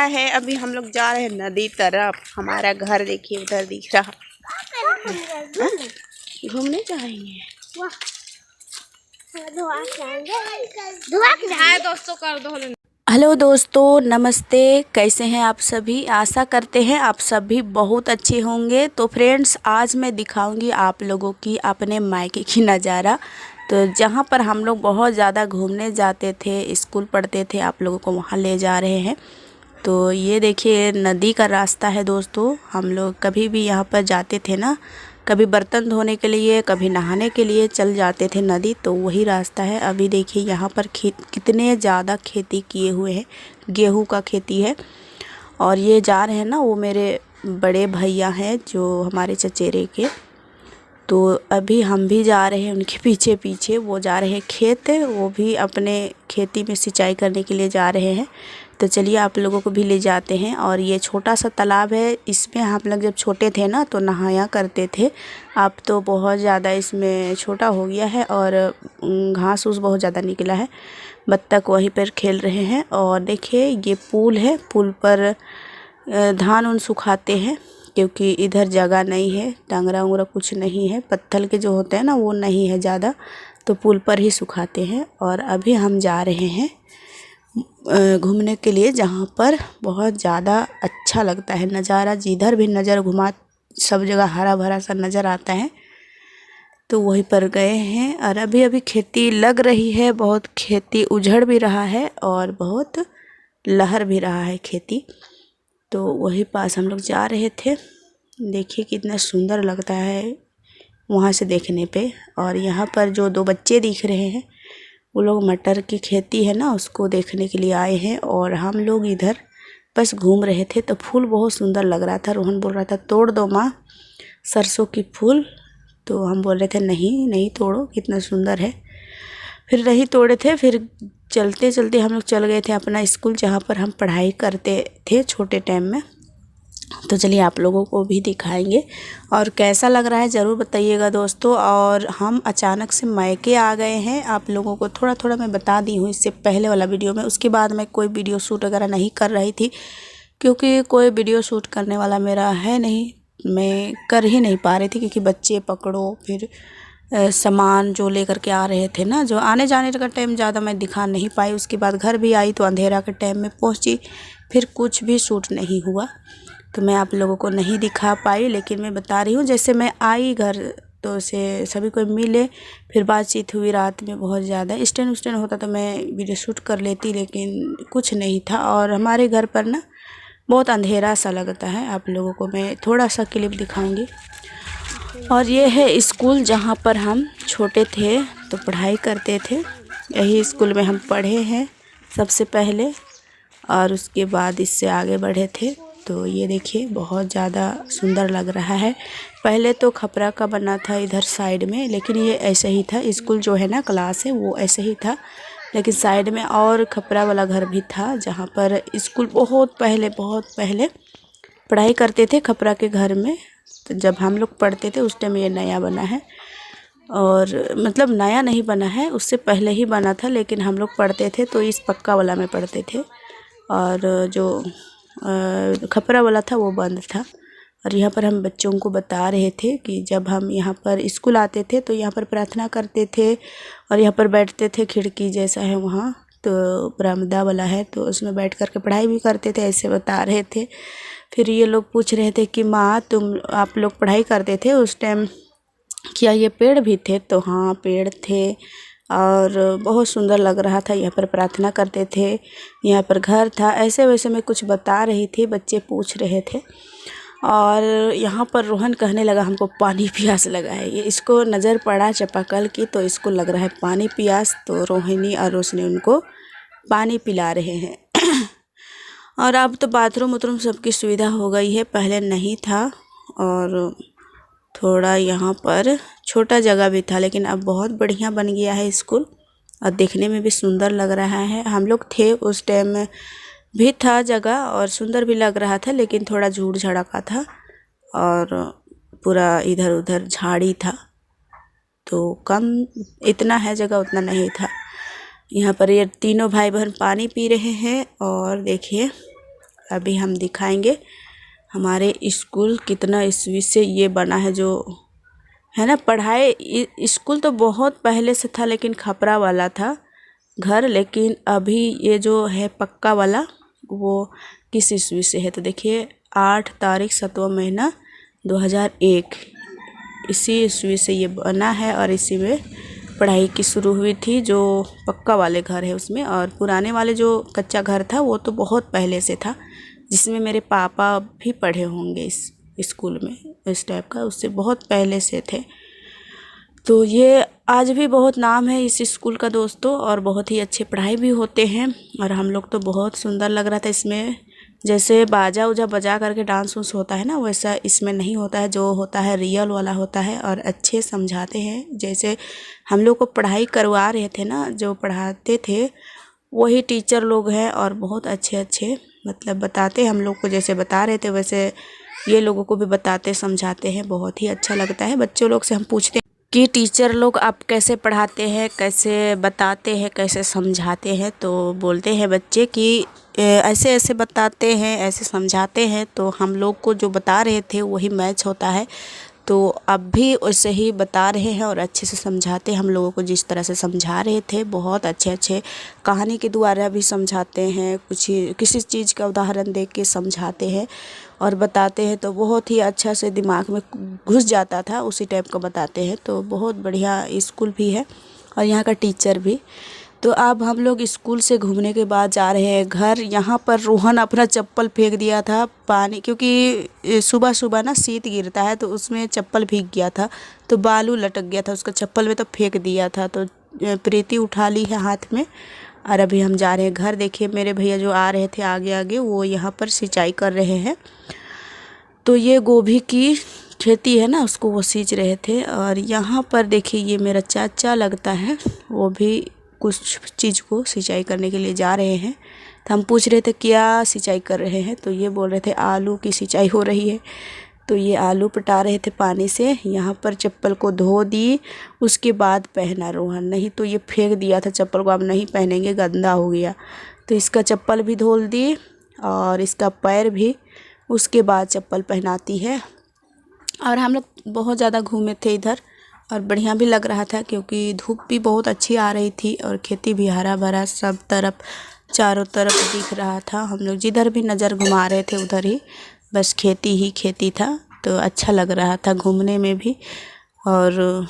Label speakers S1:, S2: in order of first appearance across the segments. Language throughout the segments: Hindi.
S1: रहा है। अभी हम लोग जा रहे हैं नदी तरफ। हमारा घर देखिए उधर दिख रहा है। घूमने जाएंगे।
S2: दोस्तों कर दो।
S3: हेलो दोस्तों, नमस्ते। कैसे हैं आप सभी? आशा करते हैं आप सभी बहुत अच्छे होंगे। तो फ्रेंड्स, आज मैं दिखाऊंगी आप लोगों की अपने मायके की नज़ारा। तो जहां पर हम लोग बहुत ज़्यादा घूमने जाते थे, स्कूल पढ़ते थे, आप लोगों को वहां ले जा रहे हैं। तो ये देखिए नदी का रास्ता है दोस्तों। हम लोग कभी भी यहाँ पर जाते थे ना, कभी बर्तन धोने के लिए, कभी नहाने के लिए चल जाते थे नदी। तो वही रास्ता है। अभी देखिए यहाँ पर कितने ज़्यादा खेती किए हुए हैं, गेहूं का खेती है। और ये जा रहे हैं ना, वो मेरे बड़े भैया हैं जो हमारे चचेरे के। तो अभी हम भी जा रहे हैं उनके पीछे पीछे। वो जा रहे हैं खेत, वो भी अपने खेती में सिंचाई करने के लिए जा रहे हैं। तो चलिए आप लोगों को भी ले जाते हैं। और ये छोटा सा तालाब है, इसमें हम लोग जब छोटे थे ना तो नहाया करते थे। अब तो बहुत ज़्यादा इसमें छोटा हो गया है और घास उस बहुत ज़्यादा निकला है। बत्तख वहीं पर खेल रहे हैं। और देखिए ये पुल है, पुल पर धान उन सुखाते हैं क्योंकि इधर जगह नहीं है, टांगरा उंगरा कुछ नहीं है, पत्थर के जो होते हैं ना वो नहीं है ज़्यादा, तो पुल पर ही सुखाते हैं। और अभी हम जा रहे हैं घूमने के लिए, जहाँ पर बहुत ज़्यादा अच्छा लगता है नज़ारा। जिधर भी नज़र घुमा सब जगह हरा भरा सा नज़र आता है। तो वहीं पर गए हैं। और अभी अभी खेती लग रही है, बहुत खेती उजड़ भी रहा है और बहुत लहर भी रहा है खेती। तो वही पास हम लोग जा रहे थे। देखिए कितना सुंदर लगता है वहाँ से देखने पे। और यहाँ पर जो दो बच्चे दिख रहे हैं वो लोग मटर की खेती है ना, उसको देखने के लिए आए हैं। और हम लोग इधर बस घूम रहे थे। तो फूल बहुत सुंदर लग रहा था। रोहन बोल रहा था तोड़ दो माँ सरसों की फूल। तो हम बोल रहे थे नहीं नहीं तोड़ो, कितना सुंदर है। फिर नहीं तोड़े थे। फिर चलते चलते हम लोग चल गए थे अपना स्कूल, जहाँ पर हम पढ़ाई करते थे छोटे टाइम में। तो चलिए आप लोगों को भी दिखाएंगे और कैसा लग रहा है ज़रूर बताइएगा दोस्तों। और हम अचानक से मायके आ गए हैं। आप लोगों को थोड़ा थोड़ा मैं बता दी हूँ इससे पहले वाला वीडियो में। उसके बाद मैं कोई वीडियो शूट वगैरह नहीं कर रही थी क्योंकि कोई वीडियो शूट करने वाला मेरा है नहीं, मैं कर ही नहीं पा रही थी क्योंकि बच्चे पकड़ो, फिर सामान जो लेकर के आ रहे थे ना, जो आने जाने का टाइम ज़्यादा मैं दिखा नहीं पाई। उसके बाद घर भी आई तो अंधेरा के टाइम में पहुंची, फिर कुछ भी शूट नहीं हुआ। तो मैं आप लोगों को नहीं दिखा पाई। लेकिन मैं बता रही हूँ, जैसे मैं आई घर तो से सभी को मिले, फिर बातचीत हुई रात में बहुत ज़्यादा। स्टैंड उस्टैंड होता तो मैं वीडियो शूट कर लेती, लेकिन कुछ नहीं था। और हमारे घर पर ना बहुत अंधेरा सा लगता है। आप लोगों को मैं थोड़ा सा क्लिप दिखाऊंगी। और ये है स्कूल जहाँ पर हम छोटे थे तो पढ़ाई करते थे। यही स्कूल में हम पढ़े हैं सबसे पहले, और उसके बाद इससे आगे बढ़े थे। तो ये देखिए बहुत ज़्यादा सुंदर लग रहा है। पहले तो खपरा का बना था इधर साइड में, लेकिन ये ऐसे ही था। स्कूल जो है ना, क्लास है, वो ऐसे ही था। लेकिन साइड में और खपरा वाला घर भी था जहाँ पर स्कूल बहुत पहले पढ़ाई करते थे खपरा के घर में। तो जब हम लोग पढ़ते थे उस टाइम ये नया बना है। और मतलब नया नहीं बना है, उससे पहले ही बना था, लेकिन हम लोग पढ़ते थे तो इस पक्का वाला में पढ़ते थे। और जो खपरा वाला था वो बंद था। और यहाँ पर हम बच्चों को बता रहे थे कि जब हम यहाँ पर स्कूल आते थे तो यहाँ पर प्रार्थना करते थे और यहाँ पर बैठते थे। खिड़की जैसा है वहाँ, तो बरामदा वाला है, तो उसमें बैठ कर के पढ़ाई भी करते थे, ऐसे बता रहे थे। फिर ये लोग पूछ रहे थे कि माँ आप लोग पढ़ाई करते थे उस टाइम, क्या ये पेड़ भी थे? तो हाँ पेड़ थे और बहुत सुंदर लग रहा था। यहाँ पर प्रार्थना करते थे, यहाँ पर घर था, ऐसे वैसे मैं कुछ बता रही थी, बच्चे पूछ रहे थे। और यहाँ पर रोहन कहने लगा हमको पानी प्यास लगा है। ये इसको नज़र पड़ा चापाकल की, तो इसको लग रहा है पानी प्यास। तो रोहिणी और रोशनी उनको पानी पिला रहे हैं। और अब तो बाथरूम उथरूम सबकी सुविधा हो गई है, पहले नहीं था। और थोड़ा यहाँ पर छोटा जगह भी था, लेकिन अब बहुत बढ़िया बन गया है स्कूल और देखने में भी सुंदर लग रहा है। हम लोग थे उस टाइम में भी था जगह और सुंदर भी लग रहा था, लेकिन थोड़ा झूठ झड़का था और पूरा इधर उधर झाड़ी था, तो कम इतना है जगह, उतना नहीं था। यहाँ पर ये तीनों भाई बहन पानी पी रहे हैं। और देखिए अभी हम दिखाएंगे हमारे स्कूल कितना ईस्वी से ये बना है, जो है ना। पढ़ाई स्कूल तो बहुत पहले से था, लेकिन खपरा वाला था घर, लेकिन अभी ये जो है पक्का वाला वो किस ईस्वी से है तो देखिए 8 तारीख 7वां महीना 2001 इसी ईस्वी से ये बना है। और इसी में पढ़ाई की शुरू हुई थी, जो पक्का वाले घर है उसमें। और पुराने वाले जो कच्चा घर था वो तो बहुत पहले से था, जिसमें मेरे पापा भी पढ़े होंगे इस स्कूल में, इस टाइप का उससे बहुत पहले से थे। तो ये आज भी बहुत नाम है इस स्कूल का दोस्तों, और बहुत ही अच्छी पढ़ाई भी होते हैं। और हम लोग तो बहुत सुंदर लग रहा था इसमें, जैसे बाजा उजा बजा करके डांस उन्स होता है ना, वैसा इसमें नहीं होता है। जो होता है रियल वाला होता है, और अच्छे समझाते हैं। जैसे हम लोग को पढ़ाई करवा रहे थे ना, जो पढ़ाते थे वही टीचर लोग हैं, और बहुत अच्छे अच्छे मतलब बताते हम लोग को, जैसे बता रहे थे वैसे ये लोगों को भी बताते समझाते हैं। बहुत ही अच्छा लगता है। बच्चों लोग से हम पूछते हैं कि टीचर लोग आप कैसे पढ़ाते हैं, कैसे बताते हैं, कैसे समझाते हैं, तो बोलते हैं बच्चे कि ऐसे ऐसे बताते हैं, ऐसे समझाते हैं। तो हम लोग को जो बता रहे थे वही मैच होता है, तो अब भी वैसे ही बता रहे हैं और अच्छे से समझाते हैं हम लोगों को, जिस तरह से समझा रहे थे। बहुत अच्छे अच्छे कहानी के द्वारा भी समझाते हैं, कुछ किसी चीज़ का उदाहरण दे के समझाते हैं और बताते हैं, तो बहुत ही अच्छा से दिमाग में घुस जाता था, उसी टाइप का बताते हैं। तो बहुत बढ़िया स्कूल भी है और यहाँ का टीचर भी। तो अब हम लोग स्कूल से घूमने के बाद जा रहे हैं घर। यहाँ पर रोहन अपना चप्पल फेंक दिया था पानी, क्योंकि सुबह सुबह ना शीत गिरता है, तो उसमें चप्पल भीग गया था, तो बालू लटक गया था उसका चप्पल में, तो फेंक दिया था। तो प्रीति उठा ली है हाथ में, और अभी हम जा रहे हैं घर। देखिए मेरे भैया जो आ रहे थे आगे आगे, वो यहाँ पर सिंचाई कर रहे हैं। तो ये गोभी की खेती है ना, उसको वो सींच रहे थे। और यहाँ पर देखिए ये मेरा चाचा लगता है, वो भी कुछ चीज़ को सिंचाई करने के लिए जा रहे हैं। तो हम पूछ रहे थे क्या सिंचाई कर रहे हैं, तो ये बोल रहे थे आलू की सिंचाई हो रही है। तो ये आलू पटा रहे थे पानी से। यहाँ पर चप्पल को धो दी, उसके बाद पहना रोहन, नहीं तो ये फेंक दिया था चप्पल को, अब नहीं पहनेंगे, गंदा हो गया। तो इसका चप्पल भी धो दी और इसका पैर भी, उसके बाद चप्पल पहनाती है। और हम लोग बहुत ज़्यादा घूमे थे इधर, और बढ़िया भी लग रहा था, क्योंकि धूप भी बहुत अच्छी आ रही थी और खेती भी हरा भरा सब तरफ चारों तरफ दिख रहा था। हम लोग जिधर भी नज़र घुमा रहे थे उधर ही बस खेती ही खेती था। तो अच्छा लग रहा था घूमने में भी और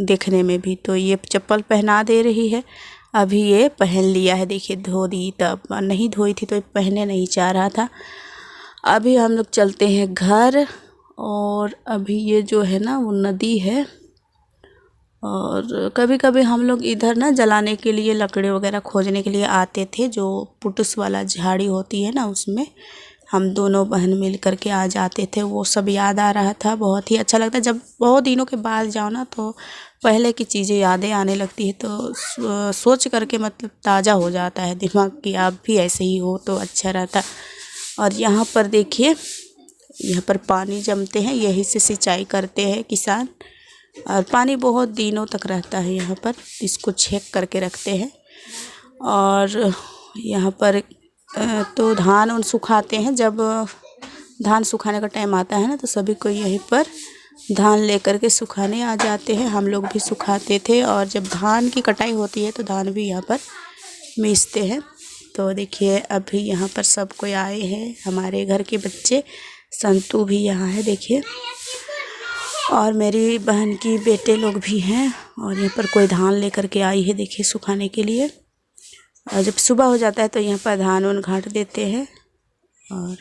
S3: देखने में भी। तो ये चप्पल पहना दे रही है, अभी ये पहन लिया है। देखिए धो दी, तब नहीं धोई थी तो पहनने नहीं चाह रहा था। अभी हम लोग चलते हैं घर। और अभी ये जो है ना वो नदी है, और कभी कभी हम लोग इधर ना जलाने के लिए लकड़ी वगैरह खोजने के लिए आते थे। जो पुटुस वाला झाड़ी होती है ना, उसमें हम दोनों बहन मिल कर के आ जाते थे। वो सब याद आ रहा था, बहुत ही अच्छा लगता है। जब बहुत दिनों के बाद जाओ ना, तो पहले की चीज़ें यादें आने लगती है, तो सोच करके मतलब ताज़ा हो जाता है दिमाग की। आप भी ऐसे ही हो तो अच्छा रहता। और यहाँ पर देखिए, यहाँ पर पानी जमते हैं, यही से सिंचाई करते हैं किसान। और पानी बहुत दिनों तक रहता है यहाँ पर, इसको छेक करके रखते हैं। और यहाँ पर तो धान उन सुखाते हैं। जब धान सुखाने का टाइम आता है ना, तो सभी को यहीं पर धान लेकर के सुखाने आ जाते हैं। हम लोग भी सुखाते थे, और जब धान की कटाई होती है तो धान भी यहाँ पर मीसते हैं। तो देखिए अभी यहाँ पर सब कोई आए हैं, हमारे घर के बच्चे। संतू भी यहाँ है देखिए, और मेरी बहन की बेटे लोग भी हैं। और यहाँ पर कोई धान लेकर के आई है देखिए सुखाने के लिए। और जब सुबह हो जाता है तो यहाँ पर धान उन घाट देते हैं। और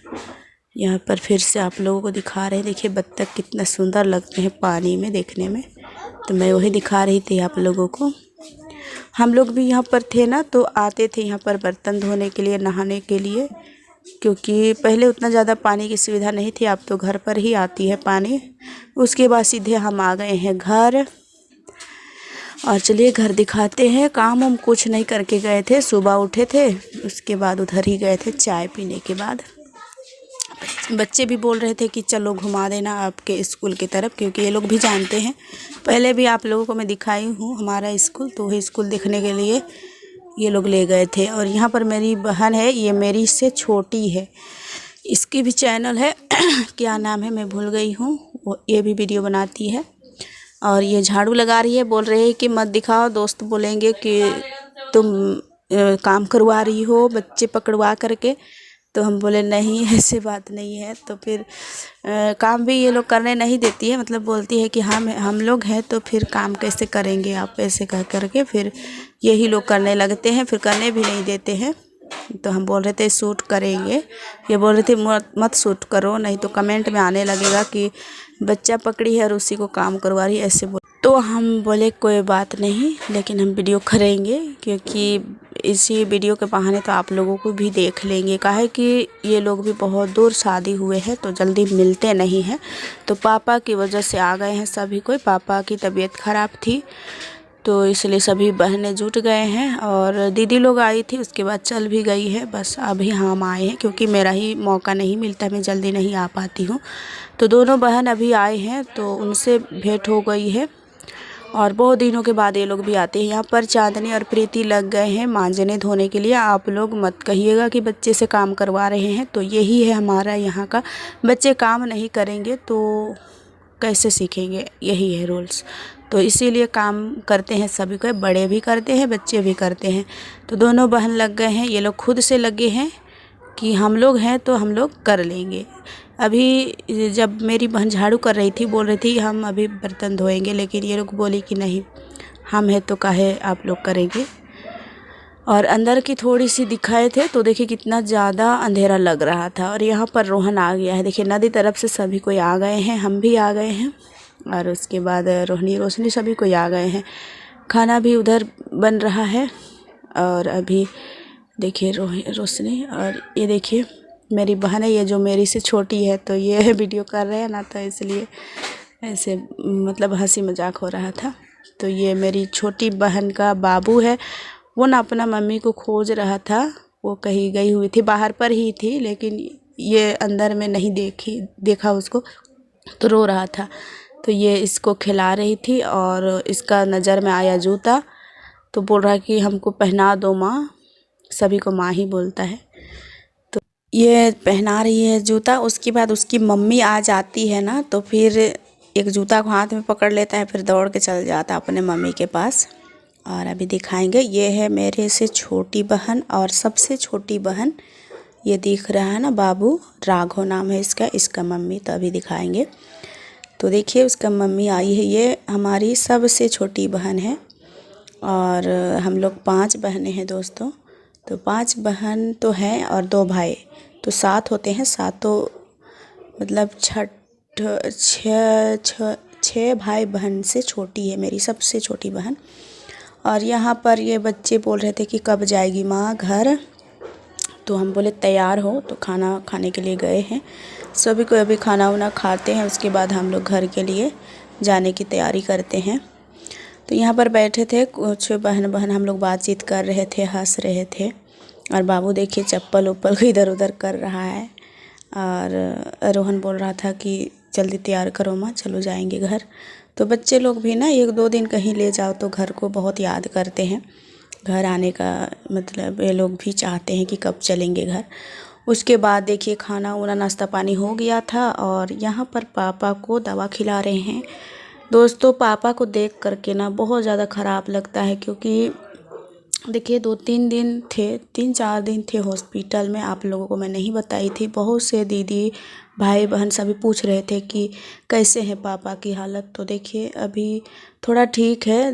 S3: यहाँ पर फिर से आप लोगों को दिखा रहे हैं, देखिए बत्तख कितना सुंदर लगते हैं पानी में देखने में। तो मैं वही दिखा रही थी आप लोगों को। हम लोग भी यहाँ पर थे ना, तो आते थे यहाँ पर बर्तन धोने के लिए, नहाने के लिए, क्योंकि पहले उतना ज़्यादा पानी की सुविधा नहीं थी। अब तो घर पर ही आती है पानी। उसके बाद सीधे हम आ गए हैं घर। और चलिए घर दिखाते हैं। काम हम कुछ नहीं करके गए थे, सुबह उठे थे, उसके बाद उधर ही गए थे चाय पीने के बाद। बच्चे भी बोल रहे थे कि चलो घुमा देना आपके स्कूल की तरफ, क्योंकि ये लोग भी जानते हैं। पहले भी आप लोगों को मैं दिखाई हूँ हमारा स्कूल, तो वही स्कूल देखने के लिए ये लोग ले गए थे। और यहाँ पर मेरी बहन है, ये मेरी से छोटी है। इसकी भी चैनल है क्या नाम है मैं भूल गई हूँ, वो ये भी वीडियो बनाती है। और ये झाड़ू लगा रही है, बोल रहे हैं कि मत दिखाओ, दोस्त बोलेंगे कि तुम काम करवा रही हो बच्चे पकड़वा करके। तो हम बोले नहीं ऐसी बात नहीं है। तो फिर काम भी ये लोग करने नहीं देती है, मतलब बोलती है कि हम लोग हैं तो फिर काम कैसे करेंगे आप, ऐसे कह करके फिर यही लोग करने लगते हैं, फिर करने भी नहीं देते हैं। तो हम बोल रहे थे शूट करेंगे, ये बोल रहे थे मत शूट करो नहीं तो कमेंट में आने लगेगा कि बच्चा पकड़ी है और उसी को काम करवा रही है, ऐसे बोल। तो हम बोले कोई बात नहीं, लेकिन हम वीडियो करेंगे क्योंकि इसी वीडियो के बहाने तो आप लोगों को भी देख लेंगे। काहे कि ये लोग भी बहुत दूर शादी हुए हैं तो जल्दी मिलते नहीं हैं। तो पापा की वजह से आ गए हैं सभी कोई, पापा की तबीयत ख़राब थी तो इसलिए सभी बहनें जुट गए हैं। और दीदी लोग आई थी, उसके बाद चल भी गई है, बस अभी हम आए हैं क्योंकि मेरा ही मौका नहीं मिलता, मैं जल्दी नहीं आ पाती हूँ। तो दोनों बहन अभी आए हैं तो उनसे भेंट हो गई है और बहुत दिनों के बाद ये लोग भी आते हैं। यहाँ पर चांदनी और प्रीति लग गए हैं मांजने धोने के लिए। आप लोग मत कहिएगा कि बच्चे से काम करवा रहे हैं, तो यही है हमारा यहाँ का, बच्चे काम नहीं करेंगे तो कैसे सीखेंगे, यही है रूल्स। तो इसीलिए काम करते हैं सभी को, बड़े भी करते हैं बच्चे भी करते हैं। तो दोनों बहन लग गए हैं, ये लोग खुद से लगे हैं कि हम लोग हैं तो हम लोग कर लेंगे। अभी जब मेरी बहन झाड़ू कर रही थी बोल रही थी हम अभी बर्तन धोएंगे, लेकिन ये लोग बोली कि नहीं हम हैं तो काहे आप लोग करेंगे। और अंदर की थोड़ी सी दिखाए थे तो देखिए कितना ज़्यादा अंधेरा लग रहा था। और यहाँ पर रोहन आ गया है, देखिए नदी तरफ से सभी कोई आ गए हैं, हम भी आ गए हैं और उसके बाद रोहनी रोशनी सभी कोई आ गए हैं। खाना भी उधर बन रहा है और अभी देखिए रोशनी और ये देखिए मेरी बहन है, ये जो मेरी से छोटी है, तो ये वीडियो कर रहे हैं ना तो इसलिए ऐसे मतलब हंसी मजाक हो रहा था। तो ये मेरी छोटी बहन का बाबू है, वो ना अपना मम्मी को खोज रहा था, वो कहीं गई हुई थी, बाहर पर ही थी, लेकिन ये अंदर में नहीं देखा उसको तो रो रहा था। तो ये इसको खिला रही थी और इसका नज़र में आया जूता तो बोल रहा है कि हमको पहना दो माँ, सभी को माँ ही बोलता है। तो ये पहना रही है जूता, उसके बाद उसकी मम्मी आ जाती है ना तो फिर एक जूता को हाथ में पकड़ लेता है, फिर दौड़ के चल जाता है अपने मम्मी के पास। और अभी दिखाएंगे, ये है मेरे से छोटी बहन और सबसे छोटी बहन, ये दिख रहा है ना बाबू, राघव नाम है इसका मम्मी। तो अभी दिखाएंगे। तो देखिए उसका मम्मी आई है, ये हमारी सबसे छोटी बहन है और हम लोग 5 बहनें हैं दोस्तों। तो 5 बहन तो हैं और 2 भाई, तो 7 होते हैं। 7 मतलब 6 भाई बहन से छोटी है मेरी सबसे छोटी बहन। और यहाँ पर ये बच्चे बोल रहे थे कि कब जाएगी माँ घर, तो हम बोले तैयार हो, तो खाना खाने के लिए गए हैं। सभी को अभी खाना वाना खाते हैं, उसके बाद हम लोग घर के लिए जाने की तैयारी करते हैं। तो यहाँ पर बैठे थे कुछ बहन हम लोग बातचीत कर रहे थे, हंस रहे थे। और बाबू देखिए चप्पल उप्पल को इधर उधर कर रहा है। और रोहन बोल रहा था कि जल्दी तैयार करो माँ, चलो जाएंगे घर। तो बच्चे लोग भी ना 1-2 दिन कहीं ले जाओ तो घर को बहुत याद करते हैं, घर आने का मतलब ये लोग भी चाहते हैं कि कब चलेंगे घर। उसके बाद देखिए खाना वाना नाश्ता पानी हो गया था और यहाँ पर पापा को दवा खिला रहे हैं। दोस्तों पापा को देख करके ना बहुत ज़्यादा ख़राब लगता है, क्योंकि देखिए 2-3 दिन थे, 3-4 दिन थे हॉस्पिटल में। आप लोगों को मैं नहीं बताई थी, बहुत से दीदी भाई बहन सभी पूछ रहे थे कि कैसे हैं पापा की हालत। तो देखिए अभी थोड़ा ठीक है,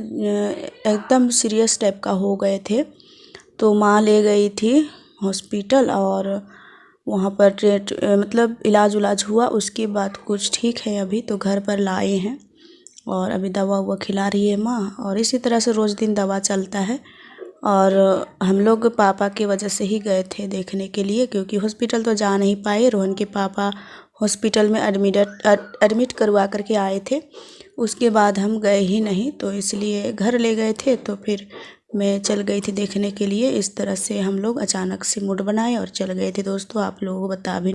S3: एकदम सीरियस टाइप का हो गए थे। तो माँ ले गई थी हॉस्पिटल और वहाँ पर मतलब इलाज हुआ, उसके बाद कुछ ठीक है अभी, तो घर पर लाए हैं और अभी दवा हुआ खिला रही है माँ। और इसी तरह से रोज़ दिन दवा चलता है। और हम लोग पापा की वजह से ही गए थे देखने के लिए, क्योंकि हॉस्पिटल तो जा नहीं पाए। रोहन के पापा हॉस्पिटल में एडमिट करवा करके आए थे, उसके बाद हम गए ही नहीं, तो इसलिए घर ले गए थे। तो फिर मैं चल गई थी देखने के लिए। इस तरह से हम लोग अचानक से मूड बनाए और चल गए थे दोस्तों, आप लोगों को बता भी